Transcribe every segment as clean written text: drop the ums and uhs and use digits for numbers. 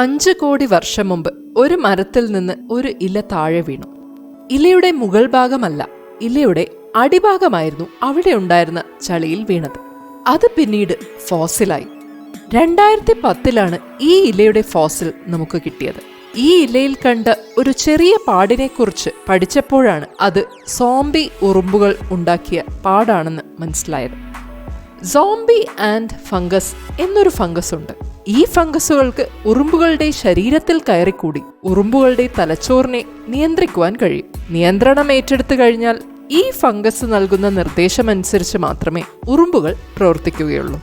5 കോടി വർഷം മുമ്പ് ഒരു മരത്തിൽ നിന്ന് ഒരു ഇല താഴെ വീണു. ഇലയുടെ മുകൾ ഭാഗമല്ല, ഇലയുടെ അടിഭാഗമായിരുന്നു അവിടെ ഉണ്ടായിരുന്ന ചളിയിൽ വീണത്. അത് പിന്നീട് ഫോസിലായി. 2010 ഈ ഇലയുടെ ഫോസിൽ നമുക്ക് കിട്ടിയത്. ഈ ഇലയിൽ കണ്ട ഒരു ചെറിയ പാടിനെക്കുറിച്ച് പഠിച്ചപ്പോഴാണ് അത് സോംബി ഉറുമ്പുകൾ ഉണ്ടാക്കിയ പാടാണെന്ന് മനസ്സിലായത്. സോംബി ആൻഡ് ഫംഗസ് എന്നൊരു ഫംഗസ് ഉണ്ട്. ഈ ഫംഗസുകൾക്ക് ഉറുമ്പുകളുടെ ശരീരത്തിൽ കയറിക്കൂടി ഉറുമ്പുകളുടെ തലച്ചോറിനെ നിയന്ത്രിക്കുവാൻ കഴിയും. നിയന്ത്രണം ഏറ്റെടുത്തു കഴിഞ്ഞാൽ ഈ ഫംഗസ് നൽകുന്ന നിർദ്ദേശമനുസരിച്ച് മാത്രമേ ഉറുമ്പുകൾ പ്രവർത്തിക്കുകയുള്ളൂ.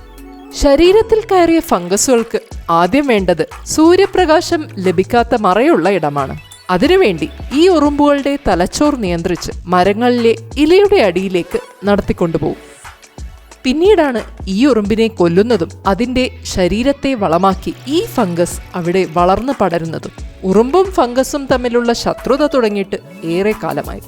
ശരീരത്തിൽ കയറിയ ഫംഗസുകൾക്ക് ആദ്യം വേണ്ടത് സൂര്യപ്രകാശം ലഭിക്കാത്ത മറയുള്ള ഇടമാണ്. അതിനുവേണ്ടി ഈ ഉറുമ്പുകളുടെ തലച്ചോർ നിയന്ത്രിച്ച് മരങ്ങളിലെ ഇലയുടെ അടിയിലേക്ക് നടത്തിക്കൊണ്ടുപോകും. പിന്നീടാണ് ഈ ഉറുമ്പിനെ കൊല്ലുന്നതും അതിൻ്റെ ശരീരത്തെ വളമാക്കി ഈ ഫംഗസ് അവിടെ വളർന്നു പടരുന്നതും. ഉറുമ്പും ഫംഗസും തമ്മിലുള്ള ശത്രുത തുടങ്ങിയിട്ട് ഏറെ കാലമായി.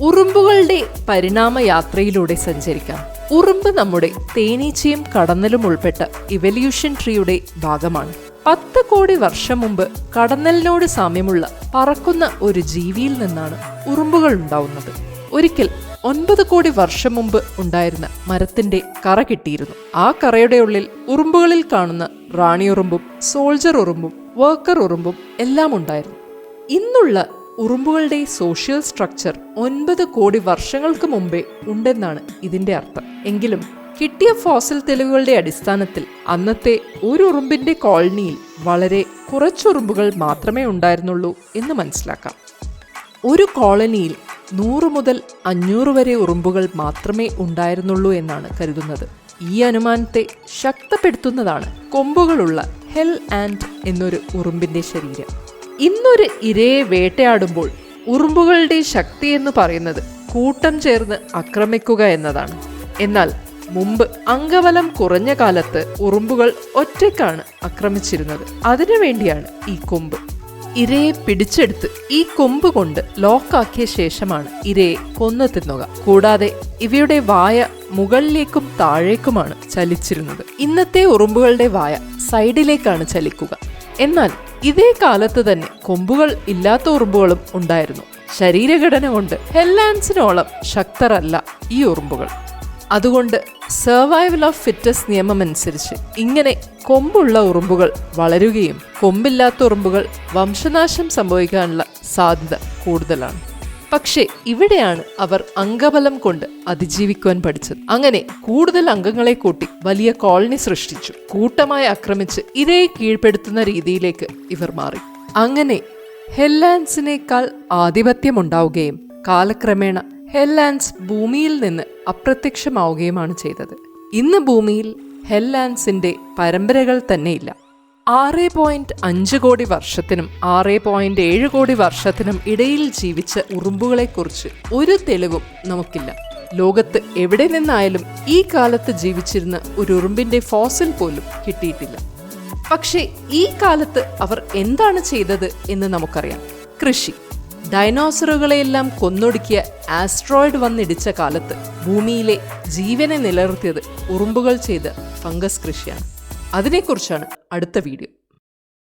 ഉറുമ്പുകളുടെ പരിണാമ യാത്രയിലൂടെ സഞ്ചരിക്കാം. ഉറുമ്പ് നമ്മുടെ തേനീച്ചയും കടന്നലും ഉൾപ്പെട്ട ഇവല്യൂഷൻ ട്രീയുടെ ഭാഗമാണ്. 10 കോടി വർഷം മുമ്പ് കടന്നലിനോട് സാമ്യമുള്ള പറക്കുന്ന ഒരു ജീവിയിൽ നിന്നാണ് ഉറുമ്പുകൾ ഉണ്ടാവുന്നത്. ഒരിക്കൽ 9 കോടി വർഷം മുമ്പ് ഉണ്ടായിരുന്ന മരത്തിന്റെ കറ കിട്ടിയിരുന്നു. ആ കറയുടെ ഉള്ളിൽ ഉറുമ്പുകളിൽ കാണുന്ന റാണിയുറുമ്പും സോൾജർ ഉറുമ്പും വർക്കർ ഉറുമ്പും എല്ലാം ഉണ്ടായിരുന്നു. ഇന്നുള്ള ഉറുമ്പുകളുടെ സോഷ്യൽ സ്ട്രക്ചർ 9 കോടി വർഷങ്ങൾക്ക് മുമ്പേ ഉണ്ടെന്നാണ് ഇതിന്റെ അർത്ഥം. എങ്കിലും കിട്ടിയ ഫോസിൽ തെളിവുകളുടെ അടിസ്ഥാനത്തിൽ അന്നത്തെ ഒരു ഉറുമ്പിന്റെ കോളനിയിൽ വളരെ കുറച്ചുറുമ്പുകൾ മാത്രമേ ഉണ്ടായിരുന്നുള്ളൂ എന്ന് മനസ്സിലാക്കാം. ഒരു കോളനിയിൽ 100 മുതൽ 500 വരെ ഉറുമ്പുകൾ മാത്രമേ ഉണ്ടായിരുന്നുള്ളൂ എന്നാണ് കരുതുന്നത്. ഈ അനുമാനത്തെ ശക്തപ്പെടുത്തുന്നതാണ് കൊമ്പുകളുള്ള ഹെൽ ആൻഡ് എന്നൊരു ഉറുമ്പിന്റെ ശരീരം. ഇന്നൊരു ഇരയെ വേട്ടയാടുമ്പോൾ ഉറുമ്പുകളുടെ ശക്തി എന്ന് പറയുന്നത് കൂട്ടം ചേർന്ന് ആക്രമിക്കുക എന്നതാണ്. എന്നാൽ മുമ്പ് അംഗബലം കുറഞ്ഞ കാലത്ത് ഉറുമ്പുകൾ ഒറ്റയ്ക്കാണ് ആക്രമിച്ചിരുന്നത്. അതിനുവേണ്ടിയാണ് ഈ കൊമ്പ്. ഇരയെ പിടിച്ചെടുത്ത് ഈ കൊമ്പ് കൊണ്ട് ലോക്കാക്കിയ ശേഷമാണ് ഇരയെ കൊന്നു തിന്നുക. കൂടാതെ ഇവയുടെ വായ മുകളിലേക്കും താഴേക്കുമാണ് ചലിച്ചിരുന്നത്. ഇന്നത്തെ ഉറുമ്പുകളുടെ വായ സൈഡിലേക്കാണ് ചലിക്കുക. എന്നാൽ ഇതേ കാലത്ത് തന്നെ കൊമ്പുകൾ ഇല്ലാത്ത ഉറുമ്പുകളും ഉണ്ടായിരുന്നു. ശരീരഘടന കൊണ്ട് ഹെല്ലാൻസിനോളം ശക്തരല്ല ഈ ഉറുമ്പുകൾ. അതുകൊണ്ട് സർവൈവൽ ഓഫ് ഫിറ്റസ് നിയമം അനുസരിച്ച് ഇങ്ങനെ കൊമ്പുള്ള ഉറുമ്പുകൾ വളരുകയും കൊമ്പില്ലാത്ത ഉറുമ്പുകൾ വംശനാശം സംഭവിക്കാനുള്ള സാധ്യത കൂടുതലാണ്. പക്ഷേ ഇവിടെയാണ് അവർ അംഗബലം കൊണ്ട് അതിജീവിക്കുവാൻ പഠിച്ചത്. അങ്ങനെ കൂടുതൽ അംഗങ്ങളെ കൂട്ടി വലിയ കോളനി സൃഷ്ടിച്ചു. കൂട്ടമായി ആക്രമിച്ച് ഇരയെ കീഴ്പ്പെടുത്തുന്ന രീതിയിലേക്ക് ഇവർ മാറി. അങ്ങനെ ഹെല്ലാൻസിനേക്കാൾ ആധിപത്യമുണ്ടാവുകയും കാലക്രമേണ ഹെല്ലാൻസ് ഭൂമിയിൽ നിന്ന് അപ്രത്യക്ഷമാവുകയുമാണ് ചെയ്തത്. ഇന്ന് ഭൂമിയിൽ ഹെല്ലാൻസിന്റെ പരമ്പരകൾ തന്നെയില്ല. 6.5 കോടി വർഷത്തിനും 6.7 കോടി വർഷത്തിനും ഇടയിൽ ജീവിച്ച ഉറുമ്പുകളെക്കുറിച്ച് ഒരു തെളിവും നമുക്കില്ല. ലോകത്ത് എവിടെ നിന്നായാലും ഈ കാലത്ത് ജീവിച്ചിരുന്ന ഒരു ഉറുമ്പിന്റെ ഫോസിൽ പോലും കിട്ടിയിട്ടില്ല. പക്ഷേ ഈ കാലത്ത് അവർ എന്താണ് ചെയ്തത് എന്ന് നമുക്കറിയാം. കൃഷി. ഡൈനോസറുകളെയെല്ലാം കൊന്നൊടുക്കിയ ആസ്ട്രോയിഡ് വന്നിടിച്ച കാലത്ത് ഭൂമിയിലെ ജീവനെ നിലനിർത്തിയത് ഉറുമ്പുകൾ ചെയ്ത ഫംഗസ് കൃഷിയാണ്. അതിനെക്കുറിച്ചാണ് അടുത്ത വീഡിയോ.